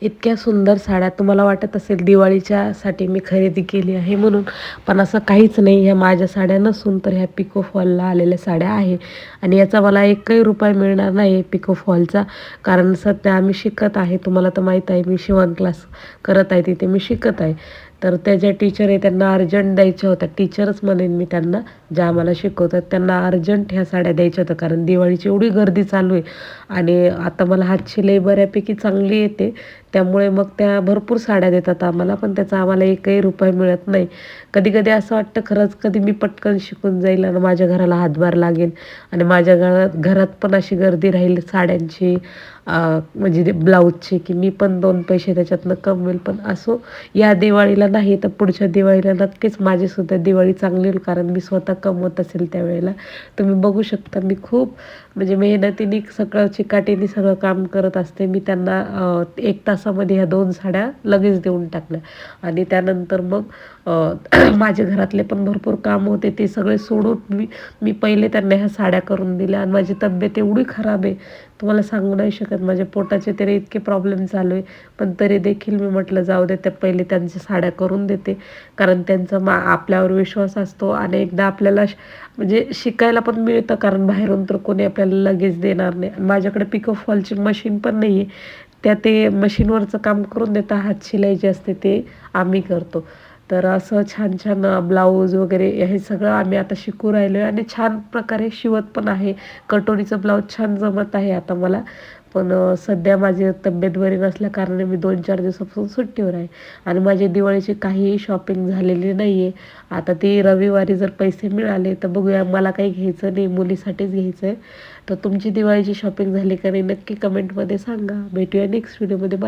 इतक्या सुंदर साड्या तुम्हाला वाटत असेल दिवाळीच्यासाठी मी खरेदी केली आहे म्हणून, पण असं काहीच नाही. ह्या माझ्या साड्या नसून तर ह्या पिको फॉलला आलेल्या साड्या आहे आणि याचा मला एकही रुपया मिळणार नाही आहे पिको फॉलचा. कारण सध्या आम्ही शिकत आहे, तुम्हाला तर माहीत आहे मी शिवण क्लास करत आहे, तिथे मी शिकत आहे. तर त्या ज्या टीचर आहे त्यांना अर्जंट द्यायच्या होत्या, टीचरच म्हणेन मी त्यांना, ज्या आम्हाला शिकवतात त्यांना अर्जंट ह्या साड्या द्यायच्या होत्या. कारण दिवाळीची एवढी गर्दी चालू आहे आणि आता मला हातशिलाई बऱ्यापैकी चांगली येते, त्यामुळे मग त्या भरपूर साड्या देतात आम्हाला, पण त्याचा आम्हाला एकही रुपया मिळत नाही. कधी कधी असं वाटतं खरंच कधी मी पटकन शिकून जाईल आणि माझ्या घराला हातभार लागेल आणि माझ्या घरात पण अशी गर्दी राहील साड्यांची, म्हणजे ते ब्लाऊजची, की मी पण 2 पैसे त्याच्यातनं कमवेल. पण असो, या दिवाळीला नाही तर पुढच्या दिवाळीला नक्कीच माझीसुद्धा दिवाळी चांगली होईल, कारण मी स्वतः कमवत असेल त्यावेळेला. तुम्ही बघू शकता मी खूप म्हणजे मेहनतीने सगळं चिकाटीने सगळं काम करत असते. मी त्यांना 1 तासामध्ये ह्या 2 साड्या लगेच देऊन टाकल्या आणि त्यानंतर मग माझे घरातले पण भरपूर काम होते ते सगळे सोडून मी मी पहिले त्यांना ह्या साड्या करून दिल्या. आणि माझी तब्येत एवढी खराब आहे तुम्हाला सांगू नाही शकत. माझ्या पोटाचे तरी इतके प्रॉब्लेम चालू आहे, पण तरी देखील मी म्हटलं जाऊ दे, त्या पहिले त्यांच्या साड्या करून देते. कारण त्यांचा आपल्यावर विश्वास असतो आणि एकदा आपल्याला म्हणजे शिकायला पण मिळतं, कारण बाहेरून तर कोणी आपल्याला लगेच देणार नाही. माझ्याकडे पिको फॉलची मशीन पण नाही आहे, त्या ते मशीनवरचं काम करून देतात, हातशिलाई जे असते ते आम्ही करतो. तर असं छान छान ब्लाऊज वगैरे हे सगळं आम्ही आता शिकू राहिलो आहे आणि छान प्रकारे शिवत पण आहे. कटोरीचं ब्लाऊज छान जमत आहे आता मला. पण सध्या माझी तब्येत बरी नसल्याकारणाने मी 2-4 दिवसापासून सुट्टीवर आहे आणि माझी दिवाळीची काहीही शॉपिंग झालेली नाही आहे. आता ती रविवारी जर पैसे मिळाले तर बघूया. मला काही घ्यायचं नाही, मुलीसाठीच घ्यायचं आहे. तर तुमची दिवाळीची शॉपिंग झाली का नाही नक्की कमेंटमध्ये सांगा. भेटूया नेक्स्ट व्हिडिओमध्ये.